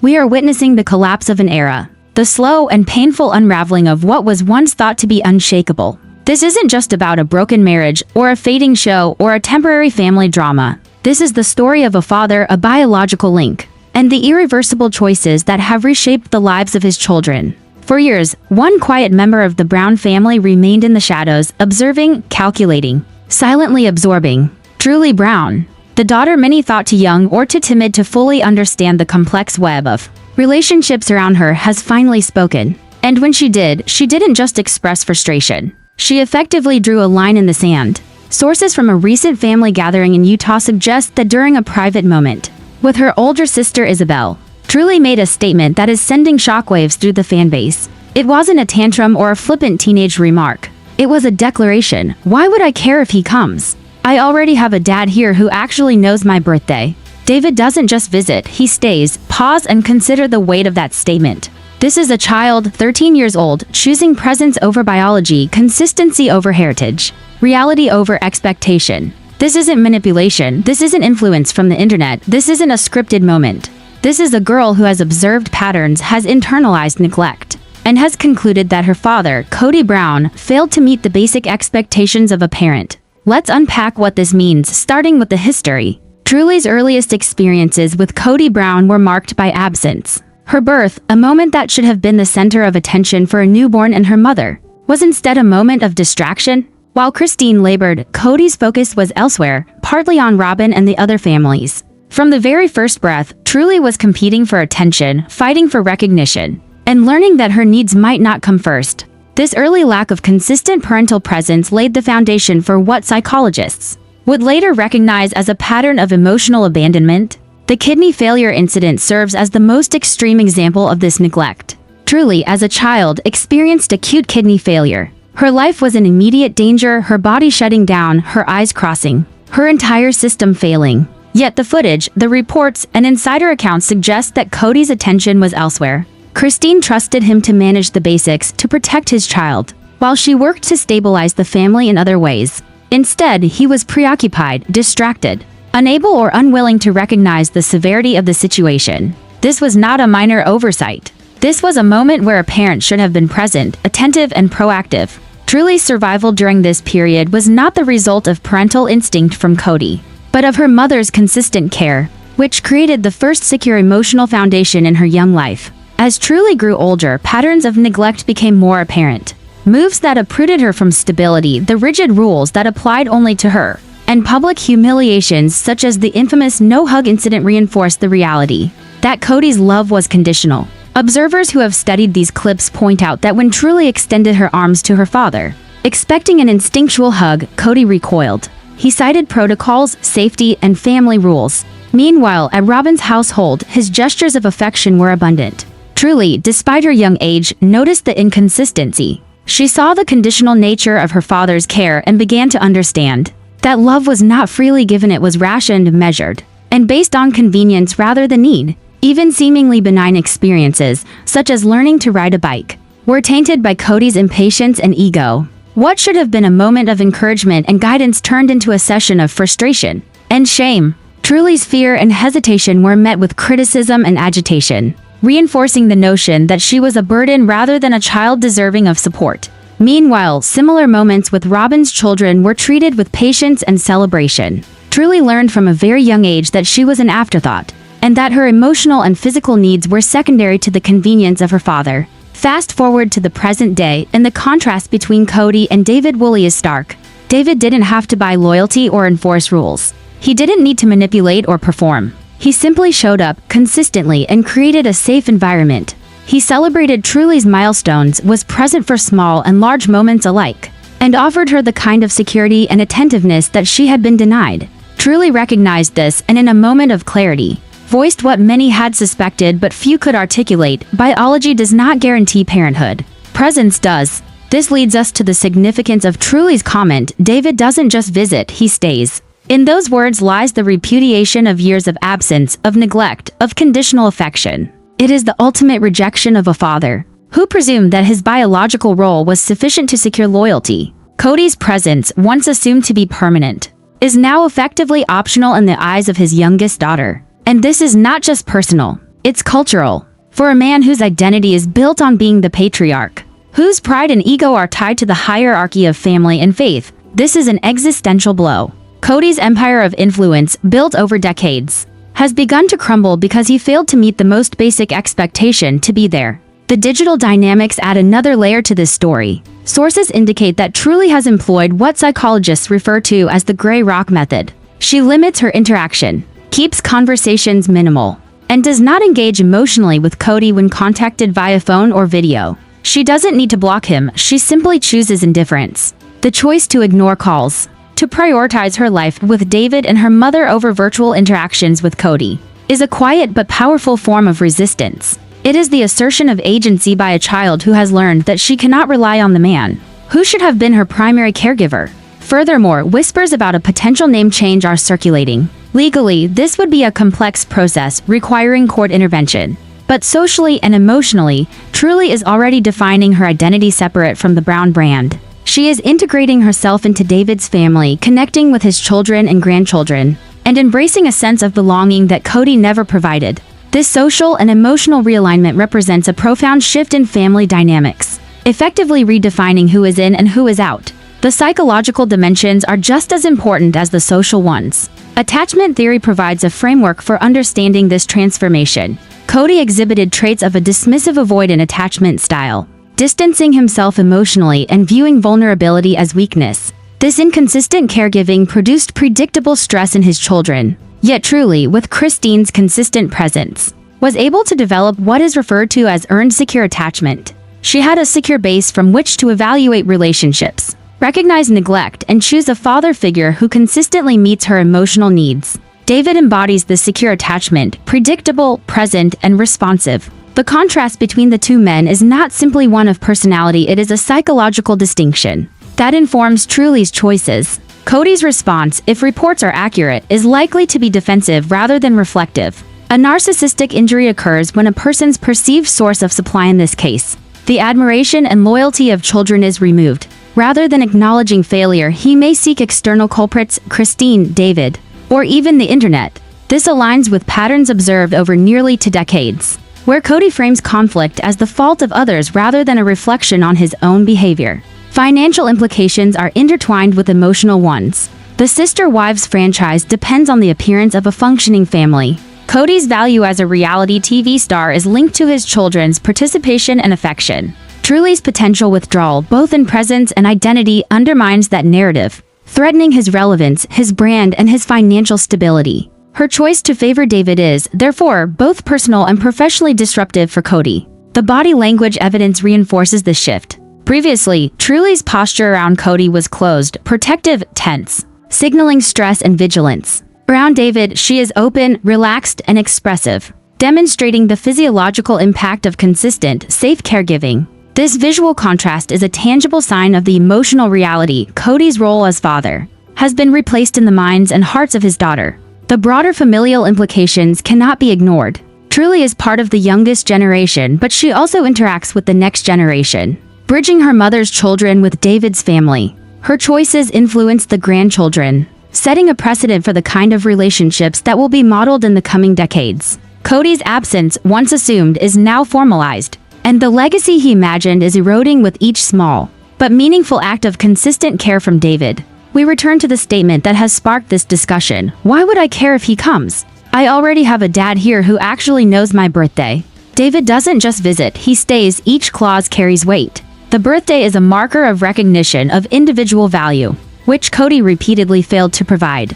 We are witnessing the collapse of an era, the slow and painful unraveling of what was once thought to be unshakable. This isn't just about a broken marriage, or a fading show, or a temporary family drama. This is the story of a father, a biological link, and the irreversible choices that have reshaped the lives of his children. For years, one quiet member of the Brown family remained in the shadows, observing, calculating, silently absorbing. Kody Brown, the daughter many thought too young or too timid to fully understand the complex web of relationships around her, has finally spoken. And when she did, she didn't just express frustration. She effectively drew a line in the sand. Sources from a recent family gathering in Utah suggest that during a private moment with her older sister Isabel, Kody made a statement that is sending shockwaves through the fanbase. It wasn't a tantrum or a flippant teenage remark. It was a declaration. Why would I care if he comes? I already have a dad here who actually knows my birthday. David doesn't just visit, he stays. Pause and consider the weight of that statement. This is a child, 13 years old, choosing presence over biology, consistency over heritage, reality over expectation. This isn't manipulation, this isn't influence from the internet, this isn't a scripted moment. This is a girl who has observed patterns, has internalized neglect, and has concluded that her father, Kody Brown, failed to meet the basic expectations of a parent. Let's unpack what this means, starting with the history. Kody's earliest experiences with Kody Brown were marked by absence. Her birth, a moment that should have been the center of attention for a newborn and her mother, was instead a moment of distraction. While Christine labored, Kody's focus was elsewhere, partly on Robin and the other families. From the very first breath, Kody was competing for attention, fighting for recognition, and learning that her needs might not come first. This early lack of consistent parental presence laid the foundation for what psychologists would later recognize as a pattern of emotional abandonment. The kidney failure incident serves as the most extreme example of this neglect. Kody, as a child, experienced acute kidney failure. Her life was in immediate danger, her body shutting down, her eyes crossing, her entire system failing. Yet the footage, the reports, and insider accounts suggest that Kody's attention was elsewhere. Christine trusted him to manage the basics, to protect his child, while she worked to stabilize the family in other ways. Instead, he was preoccupied, distracted, unable or unwilling to recognize the severity of the situation. This was not a minor oversight. This was a moment where a parent should have been present, attentive, and proactive. Kody's survival during this period was not the result of parental instinct from Kody, but of her mother's consistent care, which created the first secure emotional foundation in her young life. As Kody grew older, patterns of neglect became more apparent. Moves that uprooted her from stability, the rigid rules that applied only to her, and public humiliations such as the infamous no-hug incident reinforced the reality that Kody's love was conditional. Observers who have studied these clips point out that when Kody extended her arms to her father, expecting an instinctual hug, Kody recoiled. He cited protocols, safety, and family rules. Meanwhile, at Robin's household, his gestures of affection were abundant. Kody, despite her young age, noticed the inconsistency. She saw the conditional nature of her father's care and began to understand that love was not freely given, it was rationed, measured, and based on convenience rather than need. Even seemingly benign experiences, such as learning to ride a bike, were tainted by Kody's impatience and ego. What should have been a moment of encouragement and guidance turned into a session of frustration and shame. Kody's fear and hesitation were met with criticism and agitation, reinforcing the notion that she was a burden rather than a child deserving of support. Meanwhile, similar moments with Robin's children were treated with patience and celebration. Kody learned from a very young age that she was an afterthought, and that her emotional and physical needs were secondary to the convenience of her father. Fast forward to the present day, and the contrast between Kody and David Woolley is stark. David didn't have to buy loyalty or enforce rules. He didn't need to manipulate or perform. He simply showed up consistently and created a safe environment. He celebrated Kody's milestones, was present for small and large moments alike, and offered her the kind of security and attentiveness that she had been denied. Kody recognized this and in a moment of clarity, voiced what many had suspected but few could articulate: biology does not guarantee parenthood. Presence does. This leads us to the significance of Kody's comment, David doesn't just visit, he stays. In those words lies the repudiation of years of absence, of neglect, of conditional affection. It is the ultimate rejection of a father who presumed that his biological role was sufficient to secure loyalty. Kody's presence, once assumed to be permanent, is now effectively optional in the eyes of his youngest daughter. And this is not just personal. It's cultural. For a man whose identity is built on being the patriarch, whose pride and ego are tied to the hierarchy of family and faith, this is an existential blow. Kody's empire of influence, built over decades, has begun to crumble because he failed to meet the most basic expectation to be there. The digital dynamics add another layer to this story. Sources indicate that Truly has employed what psychologists refer to as the gray rock method. She limits her interaction, keeps conversations minimal, and does not engage emotionally with Kody when contacted via phone or video. She doesn't need to block him, she simply chooses indifference. The choice to ignore calls, to prioritize her life with David and her mother over virtual interactions with Kody, is a quiet but powerful form of resistance. It is the assertion of agency by a child who has learned that she cannot rely on the man who should have been her primary caregiver. Furthermore, whispers about a potential name change are circulating. Legally, this would be a complex process requiring court intervention. But socially and emotionally, Truly is already defining her identity separate from the Brown brand. She is integrating herself into David's family, connecting with his children and grandchildren, and embracing a sense of belonging that Kody never provided. This social and emotional realignment represents a profound shift in family dynamics, effectively redefining who is in and who is out. The psychological dimensions are just as important as the social ones. Attachment theory provides a framework for understanding this transformation. Kody exhibited traits of a dismissive avoidant attachment style, distancing himself emotionally and viewing vulnerability as weakness. This inconsistent caregiving produced predictable stress in his children. Yet Truly, with Christine's consistent presence, was able to develop what is referred to as earned secure attachment. She had a secure base from which to evaluate relationships, recognize neglect, and choose a father figure who consistently meets her emotional needs. David embodies this secure attachment, predictable, present, and responsive. The contrast between the two men is not simply one of personality, it is a psychological distinction that informs Truly's choices. Kody's response, if reports are accurate, is likely to be defensive rather than reflective. A narcissistic injury occurs when a person's perceived source of supply, in this case, the admiration and loyalty of children, is removed. Rather than acknowledging failure, he may seek external culprits, Christine, David, or even the internet. This aligns with patterns observed over nearly 2 decades, where Kody frames conflict as the fault of others rather than a reflection on his own behavior. Financial implications are intertwined with emotional ones. The Sister Wives franchise depends on the appearance of a functioning family. Kody's value as a reality TV star is linked to his children's participation and affection. Truly's potential withdrawal, both in presence and identity, undermines that narrative, threatening his relevance, his brand, and his financial stability. Her choice to favor David is, therefore, both personal and professionally disruptive for Kody. The body language evidence reinforces this shift. Previously, Truly's posture around Kody was closed, protective, tense, signaling stress and vigilance. Around David, she is open, relaxed, and expressive, demonstrating the physiological impact of consistent, safe caregiving. This visual contrast is a tangible sign of the emotional reality. Kody's role as father has been replaced in the minds and hearts of his daughter. The broader familial implications cannot be ignored. Truly is part of the youngest generation, but she also interacts with the next generation, bridging her mother's children with David's family. Her choices influence the grandchildren, setting a precedent for the kind of relationships that will be modeled in the coming decades. Kody's absence, once assumed, is now formalized, and the legacy he imagined is eroding with each small but meaningful act of consistent care from David. We return to the statement that has sparked this discussion. Why would I care if he comes? I already have a dad here who actually knows my birthday. David doesn't just visit, he stays. Each clause carries weight. The birthday is a marker of recognition of individual value, which Kody repeatedly failed to provide.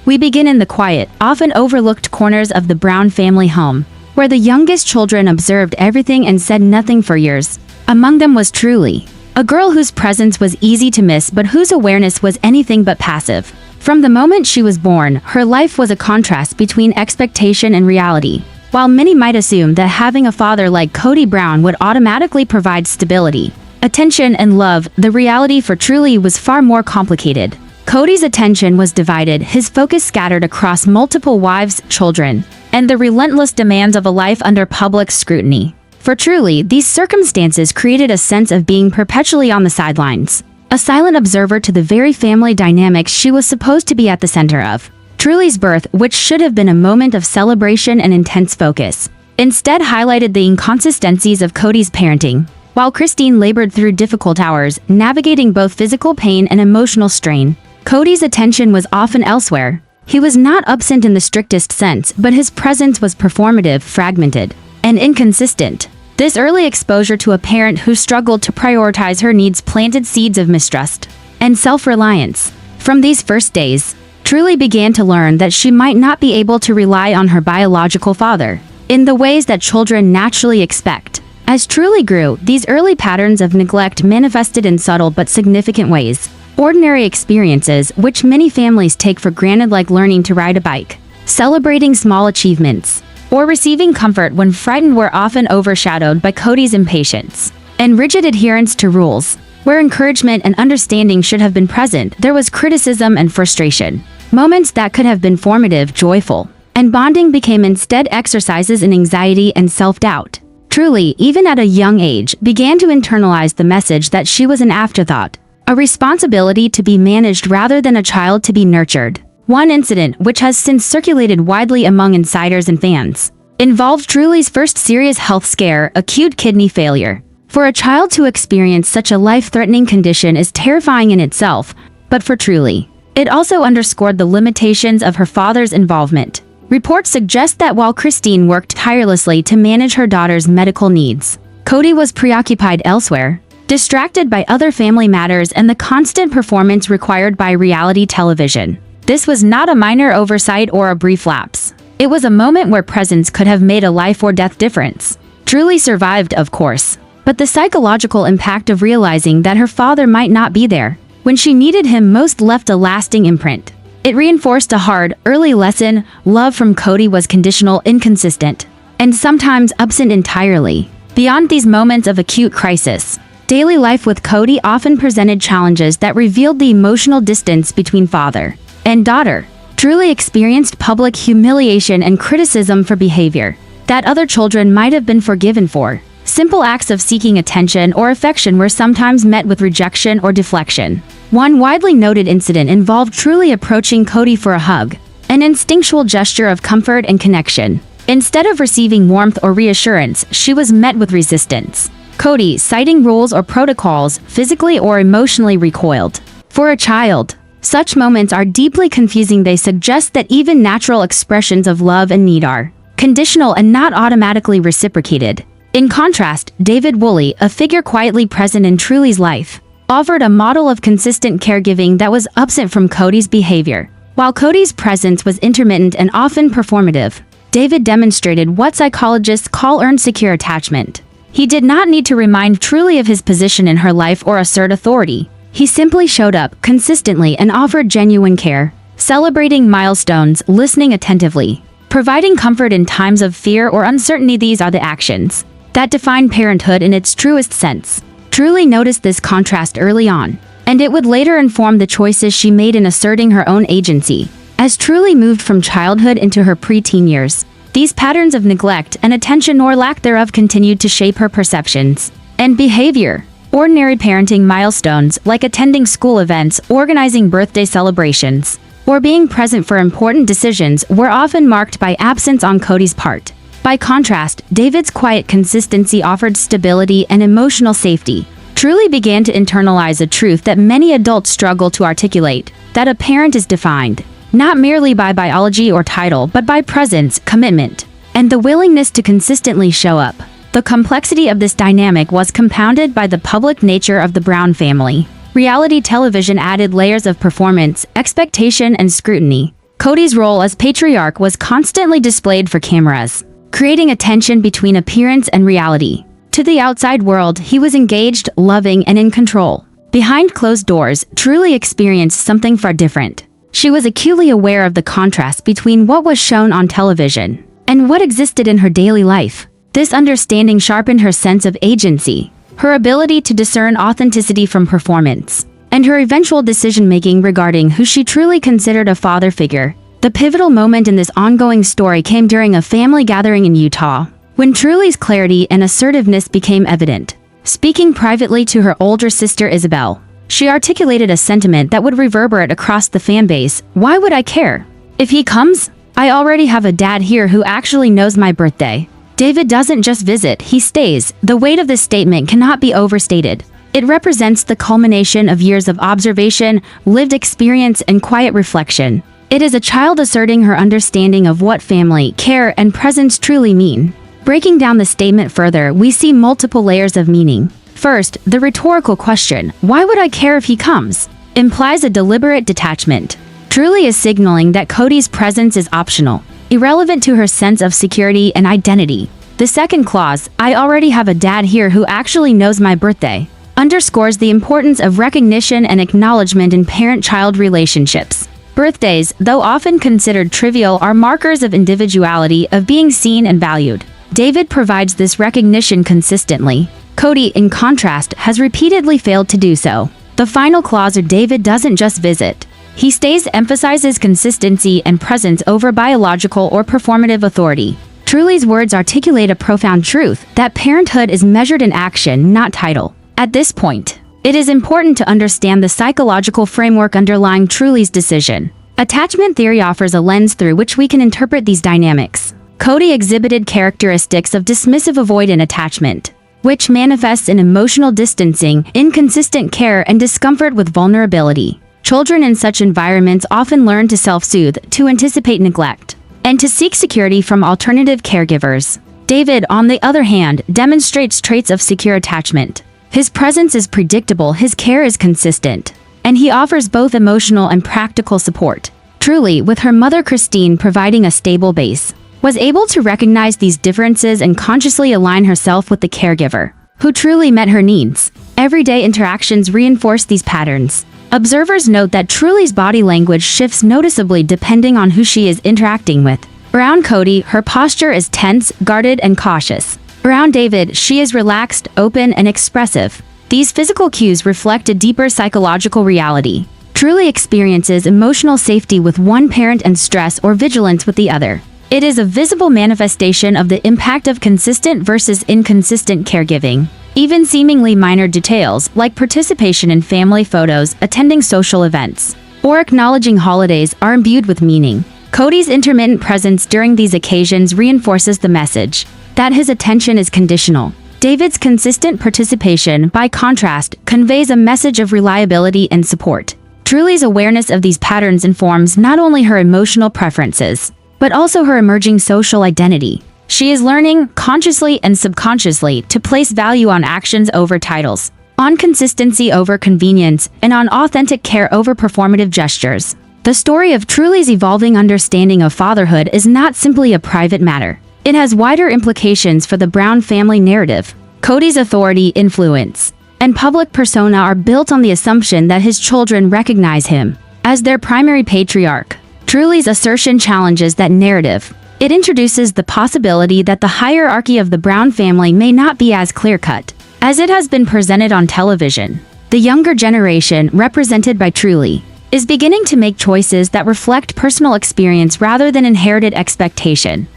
We begin in the quiet, often overlooked corners of the Brown family home, where the youngest children observed everything and said nothing for years. Among them was Truly, a girl whose presence was easy to miss but whose awareness was anything but passive. From the moment she was born, her life was a contrast between expectation and reality. While many might assume that having a father like Kody Brown would automatically provide stability, attention, and love, the reality for Truly was far more complicated. Kody's attention was divided, his focus scattered across multiple wives, children, and the relentless demands of a life under public scrutiny. For Truly, these circumstances created a sense of being perpetually on the sidelines, a silent observer to the very family dynamics she was supposed to be at the center of. Truly's birth, which should have been a moment of celebration and intense focus, instead highlighted the inconsistencies of Kody's parenting. While Christine labored through difficult hours, navigating both physical pain and emotional strain, Kody's attention was often elsewhere. He was not absent in the strictest sense, but his presence was performative, fragmented, and inconsistent. This early exposure to a parent who struggled to prioritize her needs planted seeds of mistrust and self-reliance. From these first days, Truly began to learn that she might not be able to rely on her biological father in the ways that children naturally expect. As Truly grew, these early patterns of neglect manifested in subtle but significant ways. Ordinary experiences, which many families take for granted, like learning to ride a bike, celebrating small achievements, or receiving comfort when frightened, were often overshadowed by Kody's impatience and rigid adherence to rules. Where encouragement and understanding should have been present, there was criticism and frustration. Moments that could have been formative, joyful, and bonding became instead exercises in anxiety and self-doubt. Truly, even at a young age, began to internalize the message that she was an afterthought, a responsibility to be managed rather than a child to be nurtured. One incident, which has since circulated widely among insiders and fans, involved Truly's first serious health scare, acute kidney failure. For a child to experience such a life-threatening condition is terrifying in itself, but for Truly, it also underscored the limitations of her father's involvement. Reports suggest that while Christine worked tirelessly to manage her daughter's medical needs, Kody was preoccupied elsewhere, distracted by other family matters and the constant performance required by reality television. This was not a minor oversight or a brief lapse. It was a moment where presence could have made a life or death difference. Truly survived, of course, but the psychological impact of realizing that her father might not be there when she needed him most left a lasting imprint. It reinforced a hard, early lesson: love from Kody was conditional, inconsistent, and sometimes absent entirely. Beyond these moments of acute crisis, daily life with Kody often presented challenges that revealed the emotional distance between father and daughter. Truly experienced public humiliation and criticism for behavior that other children might have been forgiven for. Simple acts of seeking attention or affection were sometimes met with rejection or deflection. One widely noted incident involved Truly approaching Kody for a hug, an instinctual gesture of comfort and connection. Instead of receiving warmth or reassurance, she was met with resistance. Kody, citing rules or protocols, physically or emotionally recoiled. For a child, such moments are deeply confusing. They suggest that even natural expressions of love and need are conditional and not automatically reciprocated. In contrast, David Woolley, a figure quietly present in Truly's life, offered a model of consistent caregiving that was absent from Kody's behavior. While Kody's presence was intermittent and often performative, David demonstrated what psychologists call earned secure attachment. He did not need to remind Truly of his position in her life or assert authority. He simply showed up consistently and offered genuine care, celebrating milestones, listening attentively, providing comfort in times of fear or uncertainty. These are the actions that define parenthood in its truest sense. Truly noticed this contrast early on, and it would later inform the choices she made in asserting her own agency. As Truly moved from childhood into her preteen years, these patterns of neglect and attention or lack thereof continued to shape her perceptions and behavior. Ordinary parenting milestones, like attending school events, organizing birthday celebrations, or being present for important decisions, were often marked by absence on Kody's part. By contrast, David's quiet consistency offered stability and emotional safety. Truly began to internalize a truth that many adults struggle to articulate: that a parent is defined not merely by biology or title, but by presence, commitment, and the willingness to consistently show up. The complexity of this dynamic was compounded by the public nature of the Brown family. Reality television added layers of performance, expectation, and scrutiny. Kody's role as patriarch was constantly displayed for cameras, creating a tension between appearance and reality. To the outside world, he was engaged, loving, and in control. Behind closed doors, Truly experienced something far different. She was acutely aware of the contrast between what was shown on television and what existed in her daily life. This understanding sharpened her sense of agency, her ability to discern authenticity from performance, and her eventual decision-making regarding who she truly considered a father figure. The pivotal moment in this ongoing story came during a family gathering in Utah, when Truly's clarity and assertiveness became evident. Speaking privately to her older sister Isabel, she articulated a sentiment that would reverberate across the fanbase: "Why would I care? If he comes, I already have a dad here who actually knows my birthday." David doesn't just visit, he stays. The weight of this statement cannot be overstated. It represents the culmination of years of observation, lived experience, and quiet reflection. It is a child asserting her understanding of what family, care, and presence truly mean. Breaking down the statement further, we see multiple layers of meaning. First, the rhetorical question, "Why would I care if he comes?" implies a deliberate detachment. Truly is signaling that Kody's presence is optional, irrelevant to her sense of security and identity. The second clause, "I already have a dad here who actually knows my birthday," underscores the importance of recognition and acknowledgement in parent-child relationships. Birthdays, though often considered trivial, are markers of individuality, of being seen and valued. David provides this recognition consistently. Kody, in contrast, has repeatedly failed to do so. The final clause, David doesn't just visit. He stays, emphasizes consistency and presence over biological or performative authority. Truly's words articulate a profound truth, that parenthood is measured in action, not title. At this point, it is important to understand the psychological framework underlying Truly's decision. Attachment theory offers a lens through which we can interpret these dynamics. Kody exhibited characteristics of dismissive avoidant attachment, which manifests in emotional distancing, inconsistent care, and discomfort with vulnerability. Children in such environments often learn to self-soothe, to anticipate neglect, and to seek security from alternative caregivers. David, on the other hand, demonstrates traits of secure attachment. His presence is predictable, his care is consistent, and he offers both emotional and practical support. Truly, with her mother Christine providing a stable base, was able to recognize these differences and consciously align herself with the caregiver, who truly met her needs. Everyday interactions reinforce these patterns. Observers note that Truly's body language shifts noticeably depending on who she is interacting with. Around Kody, her posture is tense, guarded, and cautious. Around David, she is relaxed, open, and expressive. These physical cues reflect a deeper psychological reality. Truly experiences emotional safety with one parent and stress or vigilance with the other. It is a visible manifestation of the impact of consistent versus inconsistent caregiving. Even seemingly minor details, like participation in family photos, attending social events, or acknowledging holidays, are imbued with meaning. Kody's intermittent presence during these occasions reinforces the message that his attention is conditional. David's consistent participation, by contrast, conveys a message of reliability and support. Truly's awareness of these patterns informs not only her emotional preferences, but also her emerging social identity. She is learning, consciously and subconsciously, to place value on actions over titles, on consistency over convenience, and on authentic care over performative gestures. The story of Truly's evolving understanding of fatherhood is not simply a private matter. It has wider implications for the Brown family narrative. Kody's authority, influence, and public persona are built on the assumption that his children recognize him as their primary patriarch. Truly's assertion challenges that narrative. It introduces the possibility that the hierarchy of the Brown family may not be as clear-cut as it has been presented on television. The younger generation, represented by Truly, is beginning to make choices that reflect personal experience rather than inherited expectation.